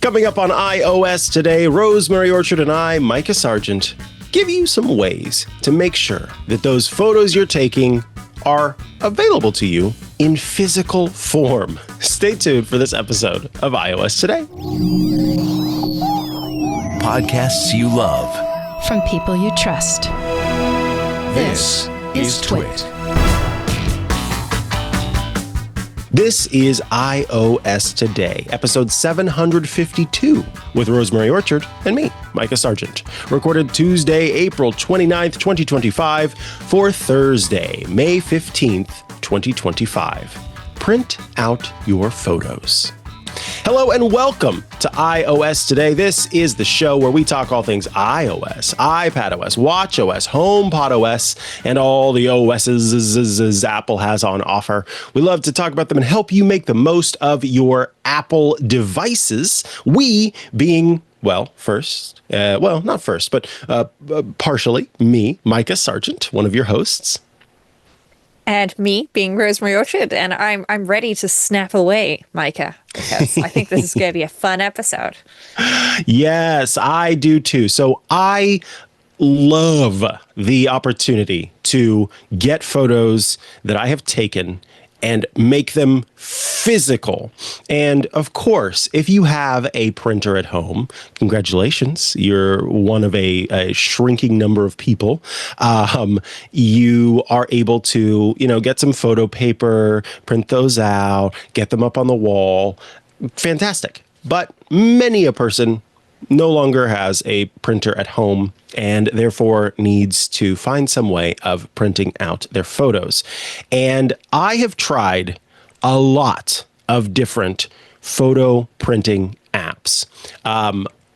Coming up on iOS today, Rosemary Orchard and I, Mikah Sargent, give you some ways to make sure that those photos you're taking are available to you in physical form. Stay tuned for this episode of iOS Today. Podcasts you love. From people you trust. This is Twit. This is iOS Today, episode 752, with Rosemary Orchard and me, Mikah Sargent. Recorded Tuesday, April 29th, 2025, for Thursday, May 15th, 2025. Print out your photos. Hello and welcome to iOS Today. This is the show where we talk all things iOS, iPadOS, watchOS, HomePodOS, and all the OSs Apple has on offer. We love to talk about them and help you make the most of your Apple devices. We being, not first, but partially me, Mikah Sargent, one of your hosts. And me being Rosemary Orchard, and I'm ready to snap away, Mikah, because I think this is going to be a fun episode. Yes, I do too. So I love the opportunity to get photos that I have taken and make them physical. And of course, if you have a printer at home, congratulations, you're one of a shrinking number of people. You are able to, get some photo paper, print those out, get them up on the wall. Fantastic. But many a person no longer has a printer at home and therefore needs to find some way of printing out their photos. And I have tried a lot of different photo printing apps.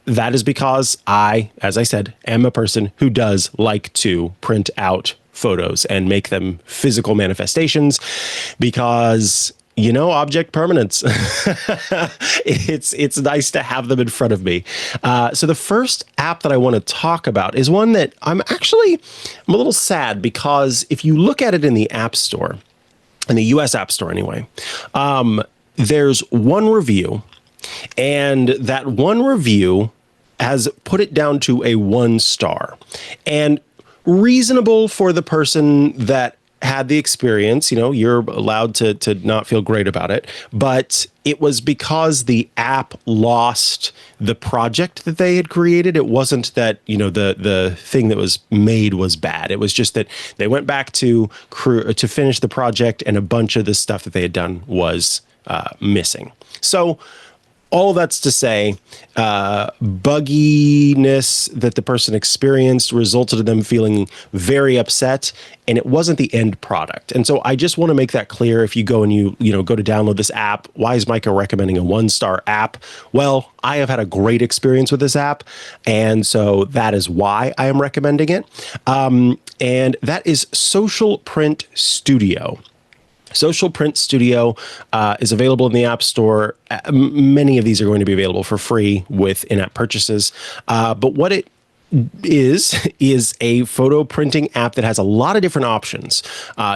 That is because I, as I said, am a person who does like to print out photos and make them physical manifestations because object permanence. It's nice to have them in front of me. So the first app that I want to talk about is one that I'm a little sad because if you look at it in the App Store, in the US App Store anyway, there's one review, and that one review has put it down to a 1 star. And reasonable for the person that had the experience, you're allowed to not feel great about it, but it was because the app lost the project that they had created. It wasn't that, the thing that was made was bad. It was just that they went back to finish the project and a bunch of the stuff that they had done was missing. So all that's to say, bugginess that the person experienced resulted in them feeling very upset, and it wasn't the end product. And so I just want to make that clear. If you go and you go to download this app, why is Mikah recommending a 1-star app? Well, I have had a great experience with this app, and so that is why I am recommending it. And that is Social Print Studio. Social Print Studio is available in the App Store. Many of these are going to be available for free with in-app purchases. But what it is a photo printing app that has a lot of different options.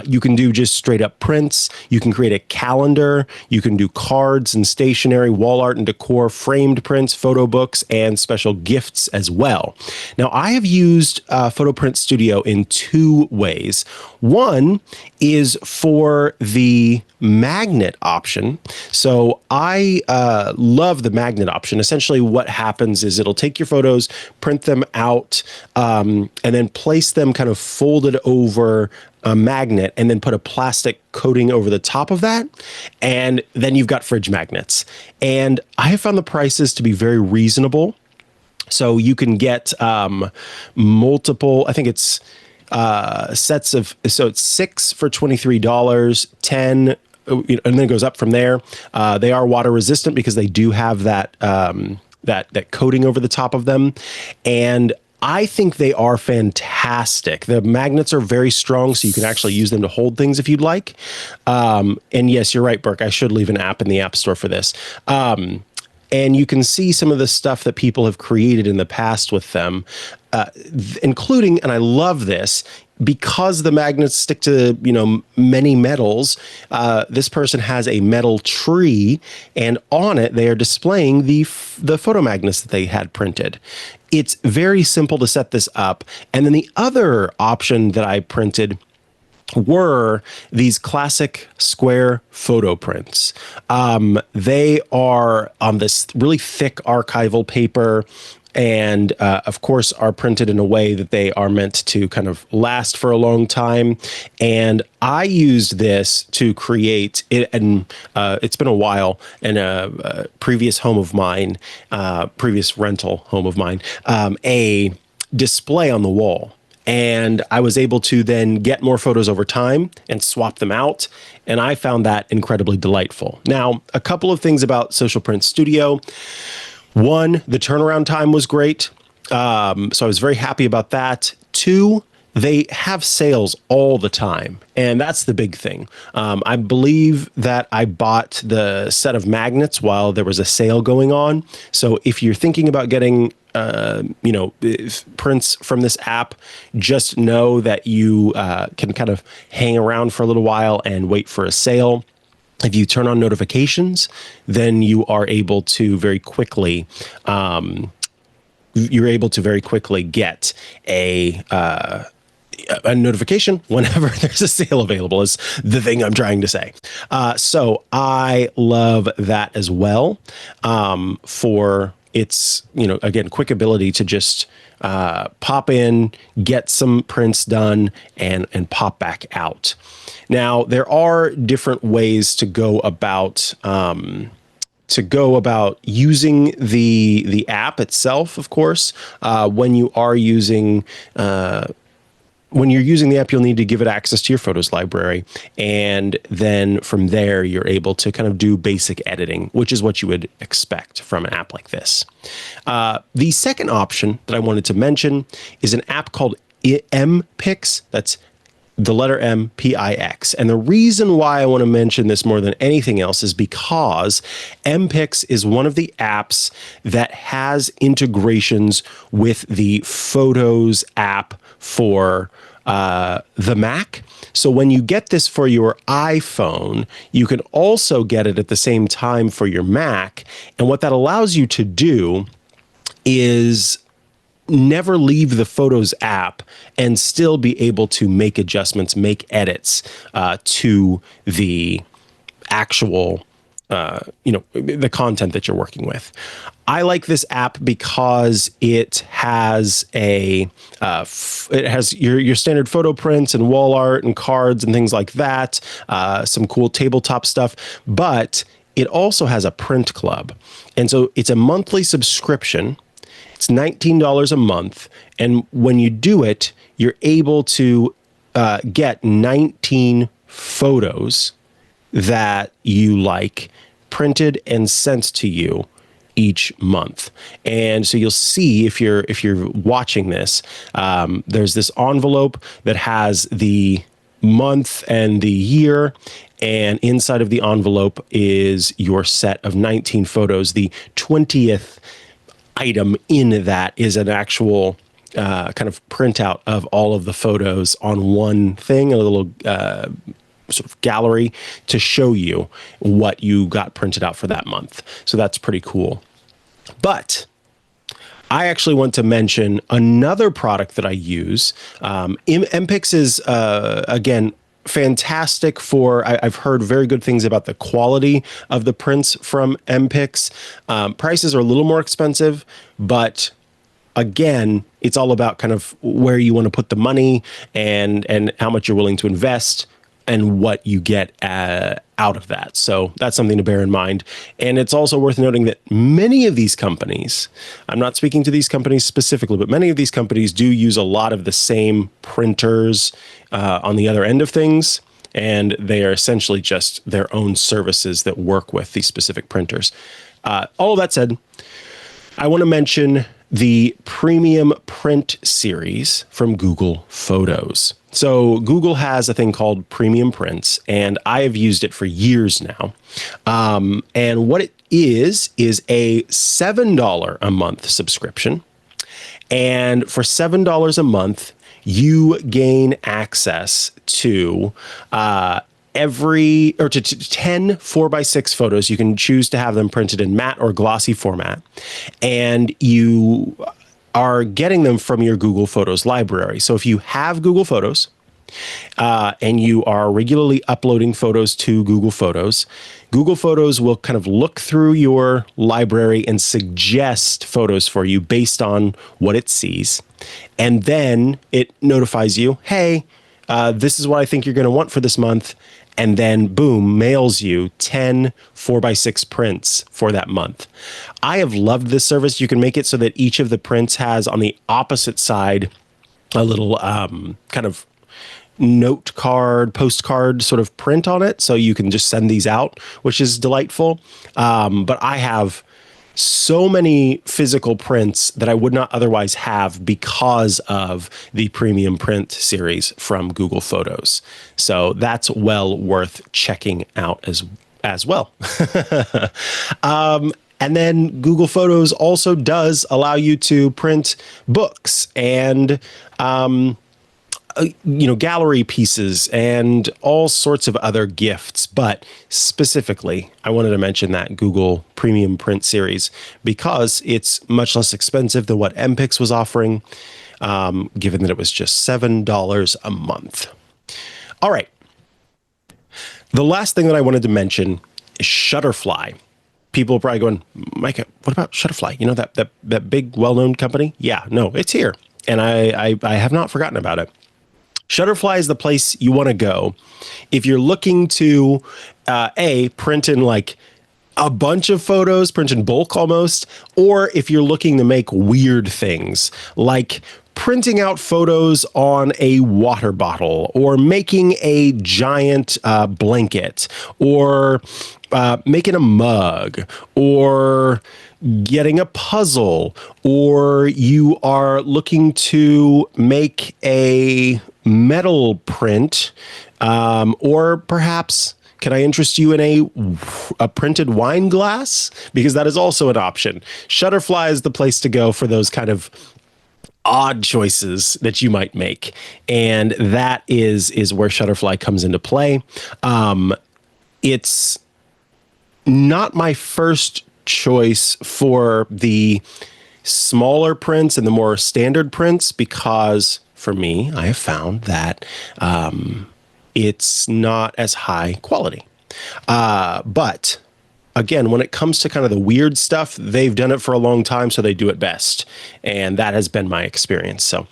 You can do just straight up prints. You can create a calendar. You can do cards and stationery, wall art and decor, framed prints, photo books, and special gifts as well. Now, I have used Photo Print Studio in 2 ways. One is for the magnet option. So I love the magnet option. Essentially what happens is it'll take your photos, print them out, and then place them kind of folded over a magnet and then put a plastic coating over the top of that. And then you've got fridge magnets. And I have found the prices to be very reasonable. So you can get multiple, I think it's sets of, so it's 6 for $23, 10, and then it goes up from there. They are water resistant because they do have that that coating over the top of them, and I think they are fantastic. The magnets are very strong, so you can actually use them to hold things if you'd like. And yes, you're right, Burke. I should leave an app in the App Store for this. And you can see some of the stuff that people have created in the past with them, including, and I love this, because the magnets stick to, many metals, this person has a metal tree, and on it they are displaying the photomagnets that they had printed. It's very simple to set this up. And then the other option that I printed were these classic square photo prints. They are on this really thick archival paper, and of course are printed in a way that they are meant to kind of last for a long time. And I used this to create it, and it's been a while, in a previous home of mine, previous rental home of mine, a display on the wall. And I was able to then get more photos over time and swap them out. And I found that incredibly delightful. Now, a couple of things about Social Print Studio. One, the turnaround time was great. So I was very happy about that. Two, they have sales all the time. And that's the big thing. I believe that I bought the set of magnets while there was a sale going on. So if you're thinking about getting prints from this app, just know that you can kind of hang around for a little while and wait for a sale. If you turn on notifications, then you are able to very quickly, get a notification whenever there's a sale available, is the thing I'm trying to say. So I love that as well, for its, again, quick ability to just pop in, get some prints done, and pop back out. Now, there are different ways to go about using the app itself. Of course, when you're using the app, you'll need to give it access to your photos library. And then from there, you're able to kind of do basic editing, which is what you would expect from an app like this. The second option that I wanted to mention is an app called Mpix. That's the letter Mpix. And the reason why I want to mention this more than anything else is because Mpix is one of the apps that has integrations with the Photos app for the Mac. So when you get this for your iPhone, you can also get it at the same time for your Mac. And what that allows you to do is never leave the Photos app and still be able to make adjustments, make edits to the actual, the content that you're working with. I like this app because it has your standard photo prints and wall art and cards and things like that, some cool tabletop stuff, but it also has a print club. And so it's a monthly subscription. It's $19 a month. And when you do it, you're able to get 19 photos that you like printed and sent to you each month. And so you'll see, if you're watching this, there's this envelope that has the month and the year, and inside of the envelope is your set of 19 photos. The 20th item in that is an actual kind of printout of all of the photos on one thing, a little sort of gallery to show you what you got printed out for that month. So that's pretty cool. But I actually want to mention another product that I use. Mpix is, again, fantastic for, I've heard very good things about the quality of the prints from Mpix. Prices are a little more expensive, but again, it's all about kind of where you want to put the money and how much you're willing to invest and what you get out of that. So that's something to bear in mind. And it's also worth noting that many of these companies, I'm not speaking to these companies specifically, but many of these companies do use a lot of the same printers on the other end of things. And they are essentially just their own services that work with these specific printers. All of that said, I want to mention the Premium Print series from Google Photos. So Google has a thing called Premium Prints, and I have used it for years now. And what it is a $7 a month subscription. And for $7 a month, you gain access to to 10 4x6 photos. You can choose to have them printed in matte or glossy format, and you are getting them from your Google Photos library. So if you have Google Photos and you are regularly uploading photos to Google Photos will kind of look through your library and suggest photos for you based on what it sees. And then it notifies you, hey, this is what I think you're going to want for this month. And then, boom, mails you 10 4x6 prints for that month. I have loved this service. You can make it so that each of the prints has on the opposite side a little kind of note card, postcard sort of print on it. So you can just send these out, which is delightful. But I have so many physical prints that I would not otherwise have because of the premium print series from Google Photos. So that's well worth checking out as well. And then Google Photos also does allow you to print books and gallery pieces and all sorts of other gifts. But specifically, I wanted to mention that Google Premium Print Series because it's much less expensive than what Mpix was offering, given that it was just $7 a month. All right. The last thing that I wanted to mention is Shutterfly. People are probably going, Mikah, what about Shutterfly? You know, that big, well-known company? Yeah, no, it's here. And I have not forgotten about it. Shutterfly is the place you want to go if you're looking to, print in like a bunch of photos, print in bulk almost, or if you're looking to make weird things like printing out photos on a water bottle or making a giant blanket or making a mug or getting a puzzle, or you are looking to make a metal print, or perhaps can I interest you in a printed wine glass? Because that is also an option. Shutterfly is the place to go for those kind of odd choices that you might make. And that is where Shutterfly comes into play. It's not my first choice for the smaller prints and the more standard prints because for me, I have found that it's not as high quality. But again, when it comes to kind of the weird stuff, they've done it for a long time, so they do it best. And that has been my experience. So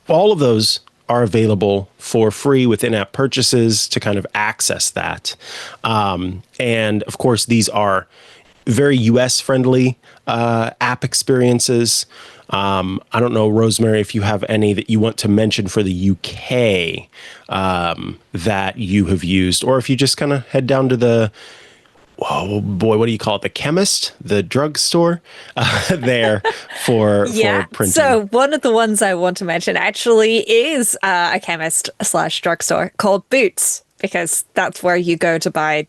all of those are available for free with in-app purchases to kind of access that. And of course, these are very US friendly app experiences. I don't know, Rosemary, if you have any that you want to mention for the UK that you have used, or if you just kind of head down to the, oh boy, what do you call it? The chemist, the drugstore there for printing. So one of the ones I want to mention actually is a chemist / drugstore called Boots, because that's where you go to buy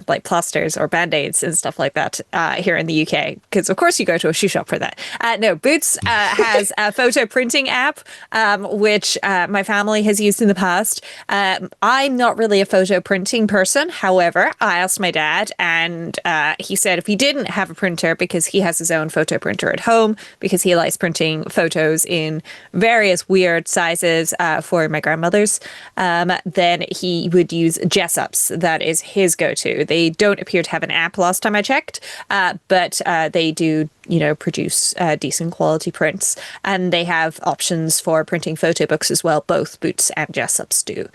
like plasters or Band-Aids and stuff like that here in the UK. Because, of course, you go to a shoe shop for that. No, Boots has a photo printing app, which my family has used in the past. I'm not really a photo printing person. However, I asked my dad, and he said if he didn't have a printer, because he has his own photo printer at home, because he likes printing photos in various weird sizes for my grandmother's, then he would use Jessups. That is his go-to. They don't appear to have an app last time I checked, but they do produce decent quality prints, and they have options for printing photo books as well. Both Boots and Jessups do.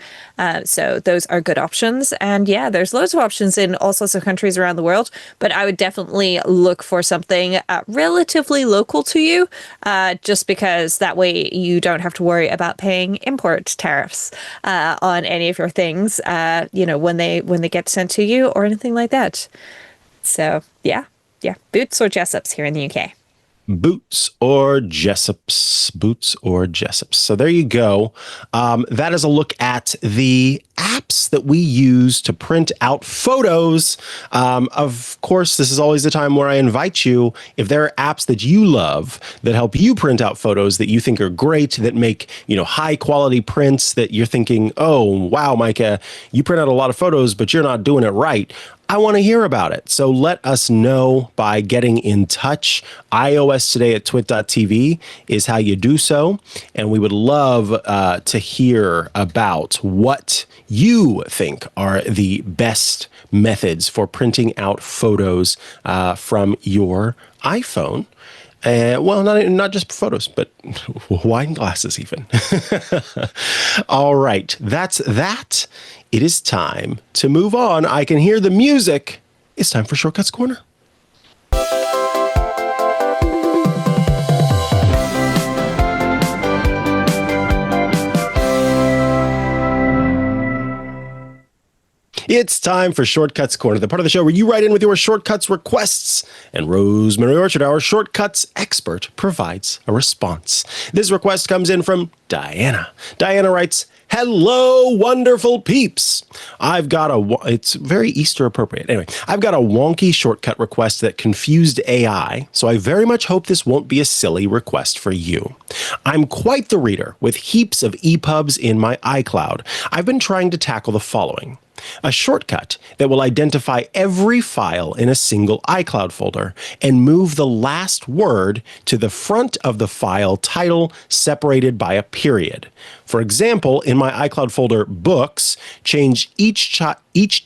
So those are good options. And yeah, there's loads of options in all sorts of countries around the world, but I would definitely look for something relatively local to you, just because that way you don't have to worry about paying import tariffs on any of your things, when they get sent to you or anything like that. So yeah, Boots or Jessups here in the UK. Boots or Jessups. Boots or Jessups. So there you go. That is a look at the apps that we use to print out photos. Of course, this is always the time where I invite you, if there are apps that you love that help you print out photos that you think are great, that make, high quality prints that you're thinking, oh, wow, Mikah, you print out a lot of photos, but you're not doing it right. I want to hear about it. So let us know by getting in touch. iOS today at twit.tv is how you do so. And we would love to hear about what you think are the best methods for printing out photos from your iPhone. Well, not just photos, but wine glasses even. All right, that's that. It is time to move on. I can hear the music. It's time for Shortcuts Corner. It's time for Shortcuts Corner, the part of the show where you write in with your shortcuts requests, and Rosemary Orchard, our shortcuts expert, provides a response. This request comes in from Diana. Diana writes, "Hello, wonderful peeps. It's very Easter appropriate. Anyway, I've got a wonky shortcut request that confused AI, so I very much hope this won't be a silly request for you. I'm quite the reader with heaps of EPUBs in my iCloud. I've been trying to tackle the following. A shortcut that will identify every file in a single iCloud folder and move the last word to the front of the file title separated by a period. For example, in my iCloud folder Books, change each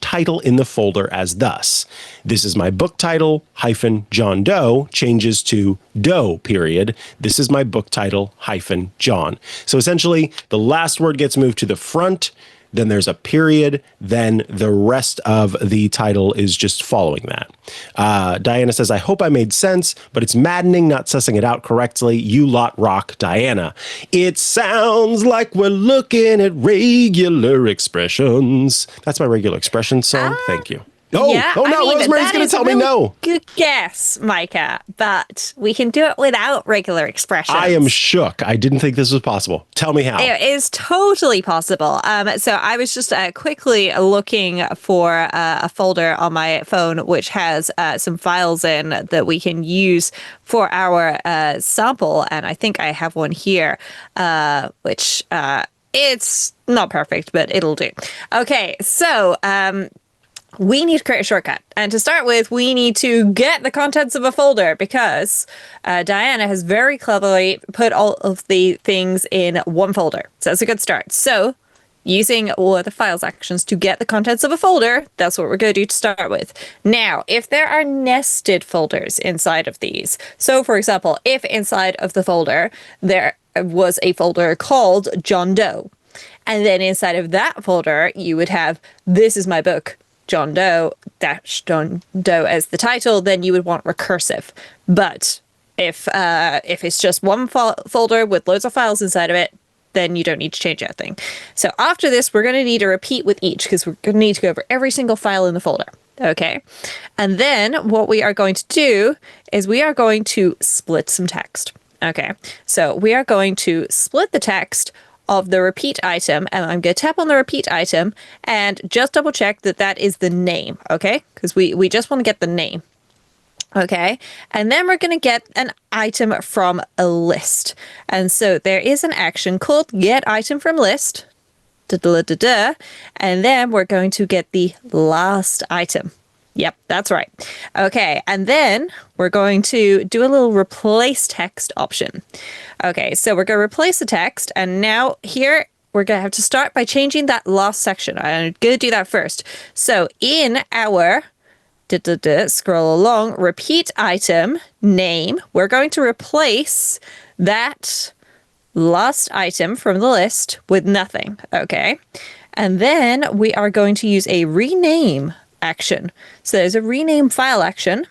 title in the folder as thus. This is my book title - John Doe changes to Doe period. This is my book title - John. So essentially, the last word gets moved to the front, then there's a period, then the rest of the title is just following that. Diana says, I hope I made sense, but it's maddening not sussing it out correctly. You lot rock, Diana. It sounds like we're looking at regular expressions. That's my regular expressions song. Thank you. Yeah, Rosemary's going to tell me no. Good guess, Mikah, but we can do it without regular expressions. I am shook. I didn't think this was possible. Tell me how. It is totally possible. So I was just quickly looking for a folder on my phone which has some files in that we can use for our sample, and I think I have one here, which it's not perfect, but it'll do. Okay, so we need to create a shortcut. And to start with, we need to get the contents of a folder because Diana has very cleverly put all of the things in one folder. So that's a good start. So using all of the files actions to get the contents of a folder, that's what we're going to do to start with. Now, if there are nested folders inside of these, so for example, if inside of the folder there was a folder called John Doe, and then inside of that folder, you would have, this is my book, John Doe - John Doe as the title, then you would want recursive. But if it's just one folder with loads of files inside of it, then you don't need to change anything. So after this, we're going to need a repeat with each because we're going to need to go over every single file in the folder. Okay. And then what we are going to do is we are going to split some text. Okay. So we are going to split the text of the repeat item, and I'm going to tap on the repeat item and just double check that that is the name, okay? Because we just want to get the name, okay? And then we're going to get an item from a list. And so there is an action called get item from list, and then we're going to get the last item. Yep, that's right. Okay, and then we're going to do a little replace text option. Okay, so we're going to replace the text, and now here we're going to have to start by changing that last section. I'm going to do that first. So in our scroll along, repeat item name, we're going to replace that last item from the list with nothing, okay? And then we are going to use a rename action. So there's a rename file action.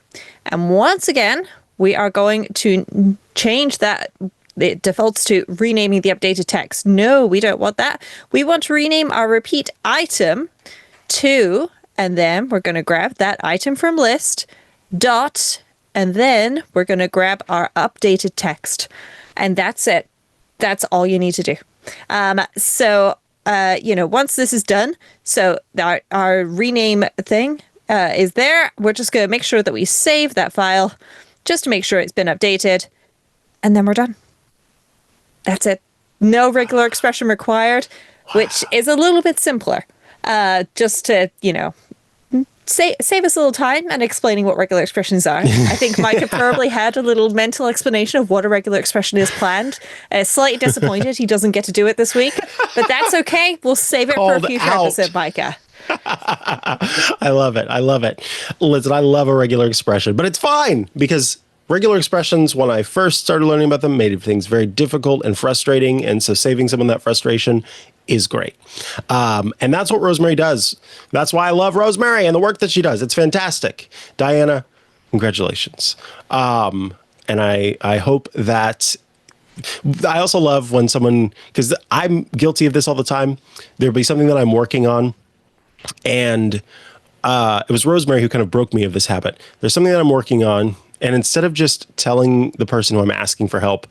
And once again, we are going to change that. It defaults to renaming the updated text. No, we don't want that. We want to rename our repeat item to, and then we're going to grab that item from list dot And then we're going to grab our updated text. And that's it. That's all you need to do. Once this is done, so our rename thing is there. We're just going to make sure that we save that file just to make sure it's been updated. And then we're done. That's it. No regular expression required, which is a little bit simpler. Just to, save us a little time and explaining what regular expressions are. I think Mikah probably had a little mental explanation of what a regular expression is planned. Slightly disappointed he doesn't get to do it this week, but that's okay. We'll save it for a future episode, Mikah. I love it. I love it. Listen, I love a regular expression, but it's fine because regular expressions, when I first started learning about them, made things very difficult and frustrating. And so saving some of that frustration is great. And that's what Rosemary does. That's why I love Rosemary and the work that she does. It's fantastic. Diana, congratulations. And I hope that I also love when someone, because I'm guilty of this all the time. There'll be something that I'm working on. And it was Rosemary who kind of broke me of this habit. There's something that I'm working on. And instead of just telling the person who I'm asking for help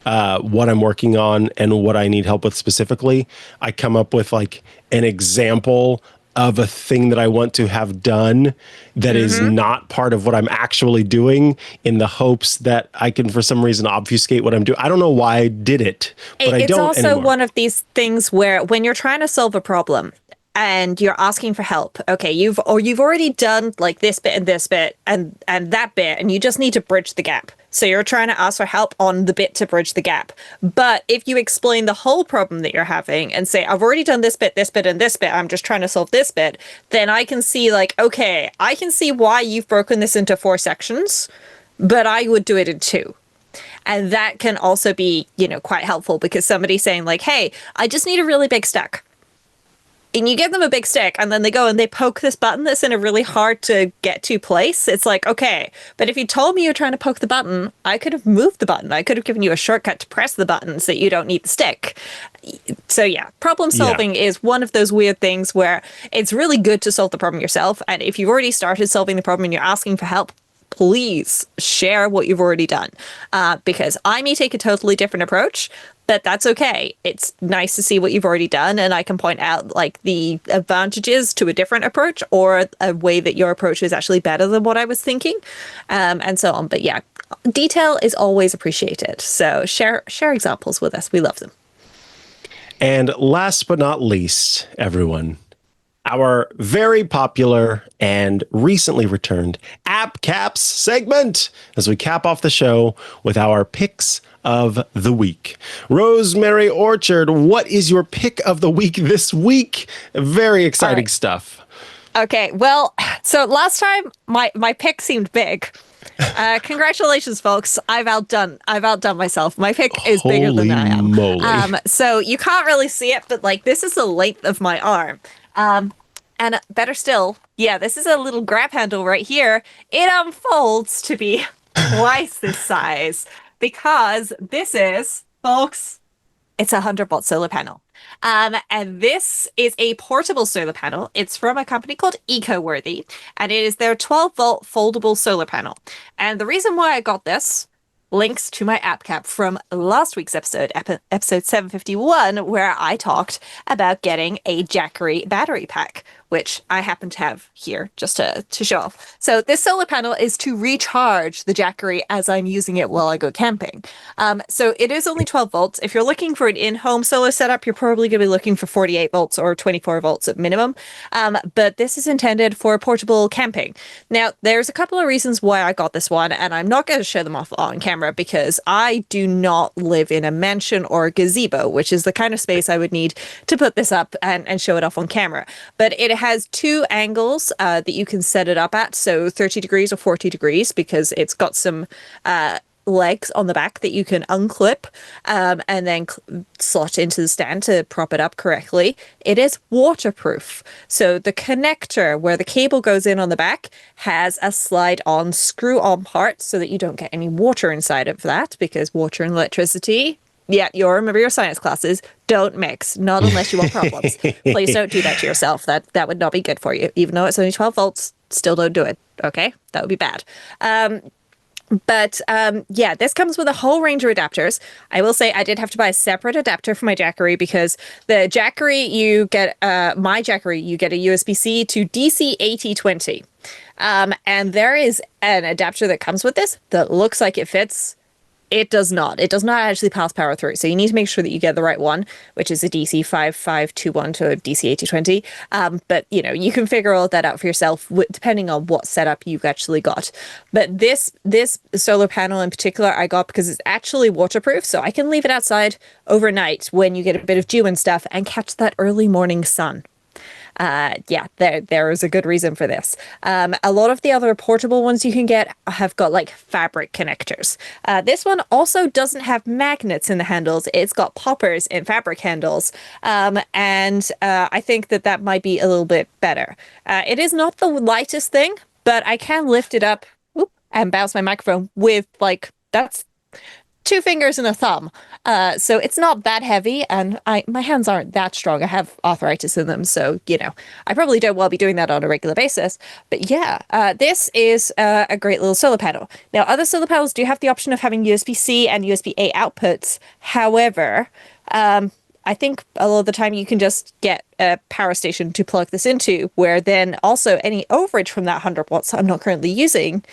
what I'm working on and what I need help with specifically, I come up with like an example of a thing that I want to have done that is not part of what I'm actually doing, in the hopes that I can, for some reason, obfuscate what I'm doing. I don't know why I did it, but I don't anymore. It's also one of these things where when you're trying to solve a problem, and you're asking for help. Okay, you've already done like this bit and that bit, and you just need to bridge the gap. So you're trying to ask for help on the bit to bridge the gap. But if you explain the whole problem that you're having and say, I've already done this bit, and this bit, I'm just trying to solve this bit, then I can see like, okay, I can see why you've broken this into 4 sections, but I would do it in 2. And that can also be, quite helpful, because somebody's saying like, hey, I just need a really big stack. And you give them a big stick and then they go and they poke this button that's in a really hard to get to place. It's like, okay, but if you told me you're trying to poke the button, I could have moved the button. I could have given you a shortcut to press the button so you don't need the stick. So yeah, problem solving is one of those weird things where it's really good to solve the problem yourself. And if you've already started solving the problem and you're asking for help, please share what you've already done, because I may take a totally different approach, but that's okay. It's nice to see what you've already done, and I can point out like the advantages to a different approach, or a way that your approach is actually better than what I was thinking, and so on. But yeah, detail is always appreciated. So share examples with us. We love them. And last but not least, everyone, our very popular and recently returned App Caps segment, as we cap off the show with our picks of the week. Rosemary Orchard, what is your pick of the week this week? Very exciting stuff. Okay, well, so last time my pick seemed big. Congratulations, folks. I've outdone myself. My pick is bigger than I am. Moly. So you can't really see it, but like this is the length of my arm. And better still, yeah, this is a little grab handle right here. It unfolds to be twice this size, because this is, folks, it's a 100-watt solar panel. And this is a portable solar panel. It's from a company called EcoWorthy, and it is their 12-volt foldable solar panel. And the reason why I got this links to my app cap from last week's episode 751, where I talked about getting a Jackery battery pack, which I happen to have here just to show off. So this solar panel is to recharge the Jackery as I'm using it while I go camping. So it is only 12 volts. If you're looking for an in-home solar setup, you're probably going to be looking for 48 volts or 24 volts at minimum. But this is intended for portable camping. Now, there's a couple of reasons why I got this one, and I'm not going to show them off on camera because I do not live in a mansion or a gazebo, which is the kind of space I would need to put this up and show it off on camera. But it has 2 angles that you can set it up at, so 30 degrees or 40 degrees, because it's got some legs on the back that you can unclip and then slot into the stand to prop it up correctly. It is waterproof. So the connector where the cable goes in on the back has a slide-on, screw-on part so that you don't get any water inside of that, because water and electricity, yeah, you'll remember your science classes, don't mix, not unless you want problems. Please don't do that to yourself. That would not be good for you. Even though it's only 12 volts, still don't do it, okay? That would be bad. But yeah, this comes with a whole range of adapters. I will say I did have to buy a separate adapter for my Jackery because the Jackery you get, my Jackery, you get a USB-C to DC 8020. And there is an adapter that comes with this that looks like it fits. It does not. It does not actually pass power through. So you need to make sure that you get the right one, which is a DC 5521 to a DC 8020. But, you know, you can figure all that out for yourself depending on what setup you've actually got. But this solar panel in particular I got because it's actually waterproof. So I can leave it outside overnight when you get a bit of dew and stuff and catch that early morning sun. Yeah, there is a good reason for this. A lot of the other portable ones you can get have got like fabric connectors. This one also doesn't have magnets in the handles. It's got poppers in fabric handles. And I think that might be a little bit better. It is not the lightest thing, but I can lift it up and bounce my microphone with that's 2 fingers and a thumb. So it's not that heavy, and my hands aren't that strong. I have arthritis in them, so, you know, I probably don't well be doing that on a regular basis. But yeah, this is a great little solar panel. Now, other solar panels do have the option of having USB-C and USB-A outputs. However, I think a lot of the time you can just get a power station to plug this into, where then also any overage from that 100 watts I'm not currently using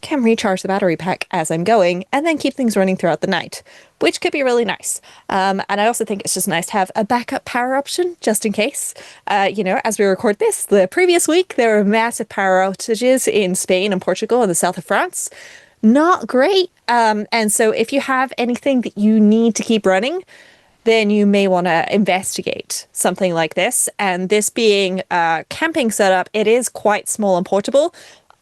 can recharge the battery pack as I'm going and then keep things running throughout the night, which could be really nice. And I also think it's just nice to have a backup power option just in case. You know, as we record this, the previous week, there were massive power outages in Spain and Portugal and the south of France. Not great. And so if you have anything that you need to keep running, then you may want to investigate something like this. And this being a camping setup, it is quite small and portable.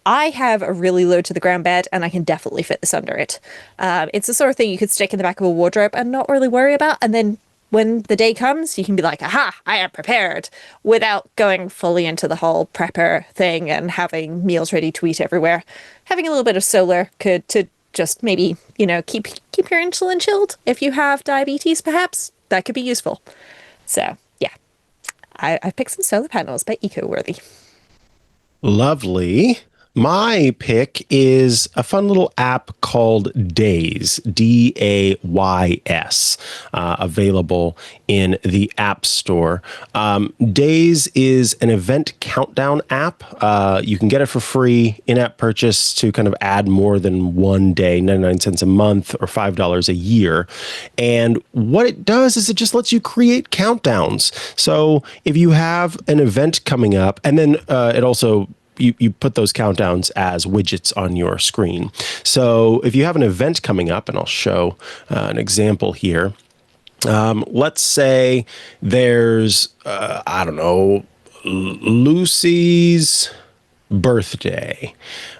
I have a really low to the ground bed and I can definitely fit this under it. It's the sort of thing you could stick in the back of a wardrobe and not really worry about. And then when the day comes, you can be like, aha, I am prepared, without going fully into the whole prepper thing and having meals ready to eat everywhere. Having a little bit of solar could to just maybe, you know, keep your insulin chilled. If you have diabetes, perhaps that could be useful. So yeah, I picked some solar panels by EcoWorthy. Lovely. My pick is a fun little app called Days, Days, available in the App Store. Days is an event countdown app. You can get it for free, in-app purchase to kind of add more than one day, 99 cents a month or $5 a year. And what it does is it just lets you create countdowns. So if you have an event coming up, and then it also you put those countdowns as widgets on your screen. So if you have an event coming up, and I'll show an example here. Let's say there's, I don't know, Lucy's birthday.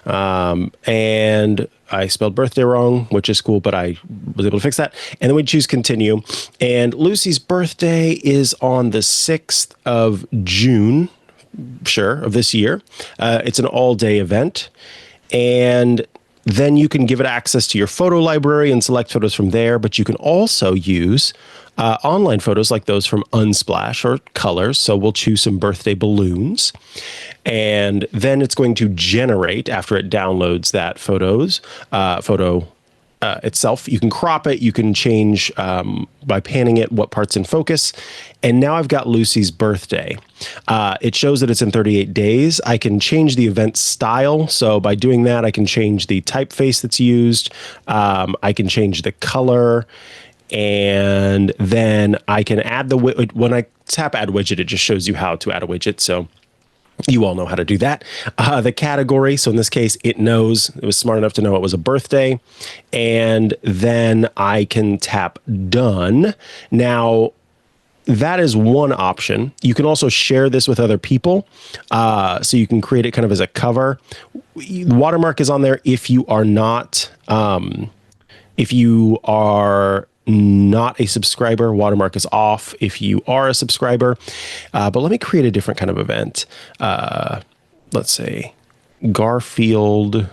And I spelled birthday wrong, which is cool, but I was able to fix that. And then we choose continue. And Lucy's birthday is on the 6th of June. Sure, of this year. It's an all-day event, and then you can give it access to your photo library and select photos from there, but you can also use online photos like those from Unsplash or Colors. So we'll choose some birthday balloons, and then it's going to generate, after it downloads that photo itself. You can crop it, you can change by panning it what part's in focus. And now I've got Lucy's birthday. It shows that it's in 38 days. I can change the event style. So by doing that, I can change the typeface that's used. I can change the color. And then I can add when I tap add widget, it just shows you how to add a widget. So you all know how to do that. The category, so in this case, it was smart enough to know it was a birthday. And then I can tap done. Now, that is one option. You can also share this with other people. So you can create it kind of as a cover. The watermark is on there if you are not, not a subscriber. Watermark is off if you are a subscriber. But let me create a different kind of event. Let's say Garfield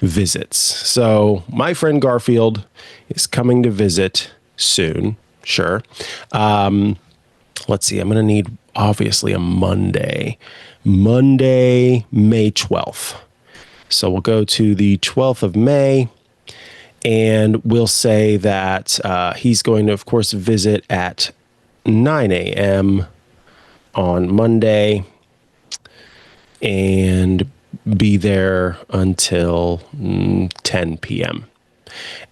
visits. So my friend Garfield is coming to visit soon. Sure. Let's see. I'm going to need, obviously, a Monday, May 12th. So we'll go to the 12th of May, and we'll say that he's going to, of course, visit at 9 a.m. on Monday and be there until 10 p.m.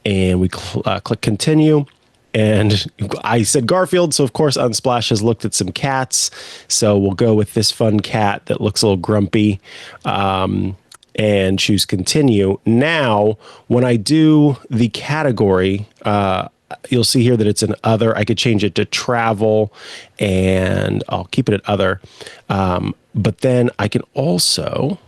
And we click continue. And I said Garfield, so of course Unsplash has looked at some cats. So we'll go with this fun cat that looks a little grumpy, and choose continue. Now, when I do the category, you'll see here that it's an other. I could change it to travel, and I'll keep it at other. But then I can also,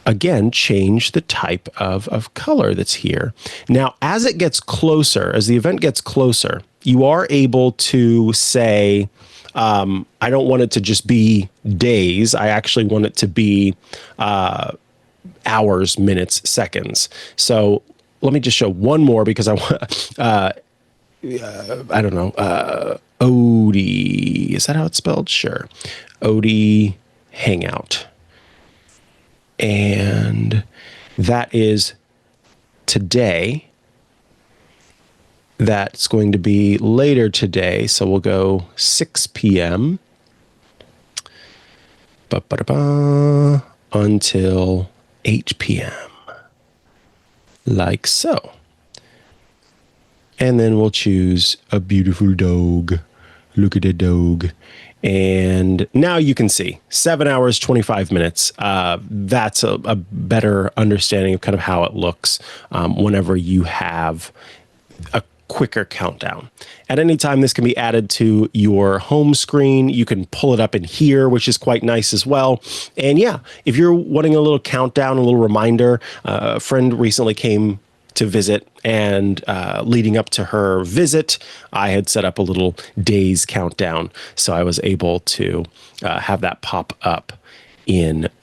again, change the type of color that's here. Now, as it gets closer, as the event gets closer, you are able to say, I don't want it to just be days. I actually want it to be hours, minutes, seconds. So let me just show one more because I want, I don't know, Odie. Is that how it's spelled? Sure. Odie Hangout. And that is today. That's going to be later today. So we'll go 6 p.m. Until 8 p.m. Like so. And then we'll choose a beautiful dog. Look at the dog. And now you can see 7 hours, 25 minutes. That's a better understanding of kind of how it looks whenever you have a quicker countdown. At any time, this can be added to your home screen. You can pull it up in here, which is quite nice as well. And yeah, if you're wanting a little countdown, a little reminder, a friend recently came to visit, and leading up to her visit, I had set up a little days countdown, so I was able to have that pop up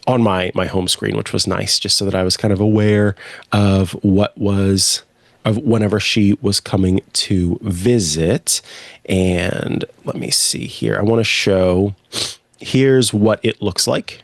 on my home screen, which was nice, just so that I was kind of aware of whenever she was coming to visit. And let me see here. I want to show, here's what it looks like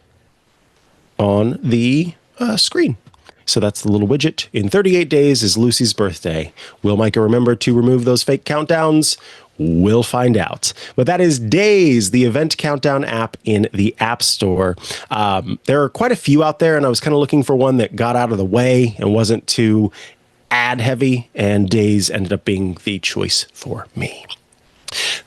on the screen. So that's the little widget. In 38 days is Lucy's birthday. Will Mikah remember to remove those fake countdowns? We'll find out. But that is Days, the event countdown app in the App Store. There are quite a few out there, and I was kind of looking for one that got out of the way and wasn't too ad heavy, and Days ended up being the choice for me.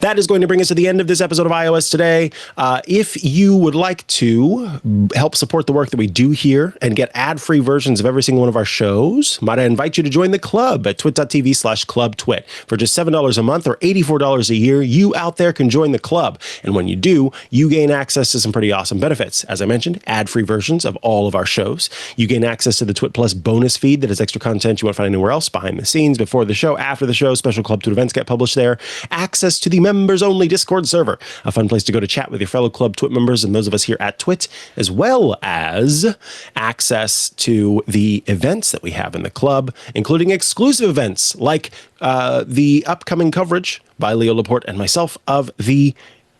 That is going to bring us to the end of this episode of iOS Today. If you would like to help support the work that we do here and get ad-free versions of every single one of our shows, might I invite you to join the club at twit.tv/clubtwit. For just $7 a month or $84 a year, you out there can join the club. And when you do, you gain access to some pretty awesome benefits. As I mentioned, ad-free versions of all of our shows. You gain access to the Twit Plus bonus feed that is extra content you won't find anywhere else, behind the scenes, before the show, after the show. Special Club Twit events get published there. Access to the members-only Discord server, a fun place to go to chat with your fellow Club Twit members and those of us here at Twit, as well as access to the events that we have in the club, including exclusive events like the upcoming coverage by Leo Laporte and myself of the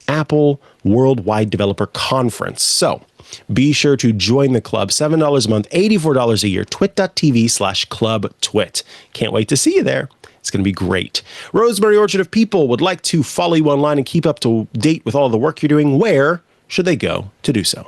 Apple Worldwide Developer Conference. So be sure to join the club. $7 a month, $84 a year, twit.tv/clubtwit. Can't wait to see you there. It's going to be great. Rosemary Orchard of People would like to follow you online and keep up to date with all the work you're doing. Where should they go to do so?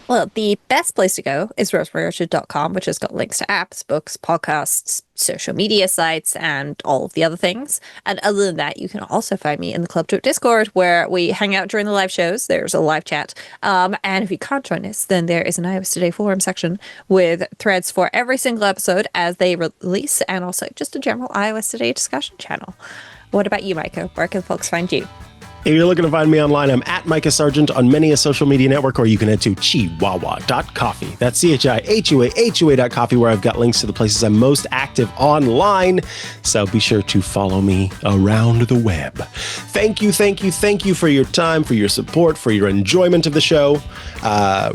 Well, the best place to go is rosemaryorchard.com, which has got links to apps, books, podcasts, social media sites, and all of the other things. And other than that, you can also find me in the Club Twit Discord, where we hang out during the live shows. There's a live chat. And if you can't join us, then there is an iOS Today forum section with threads for every single episode as they release, and also just a general iOS Today discussion channel. What about you, Mikah? Where can folks find you? If you're looking to find me online, I'm at Mikah Sargent on many a social media network, or you can head to chihuahua.coffee. That's CHIHUAHUA.coffee, where I've got links to the places I'm most active online. So be sure to follow me around the web. Thank you for your time, for your support, for your enjoyment of the show.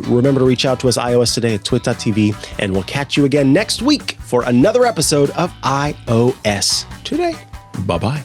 Remember to reach out to us, iOS Today at twit.tv, and we'll catch you again next week for another episode of iOS Today. Bye-bye.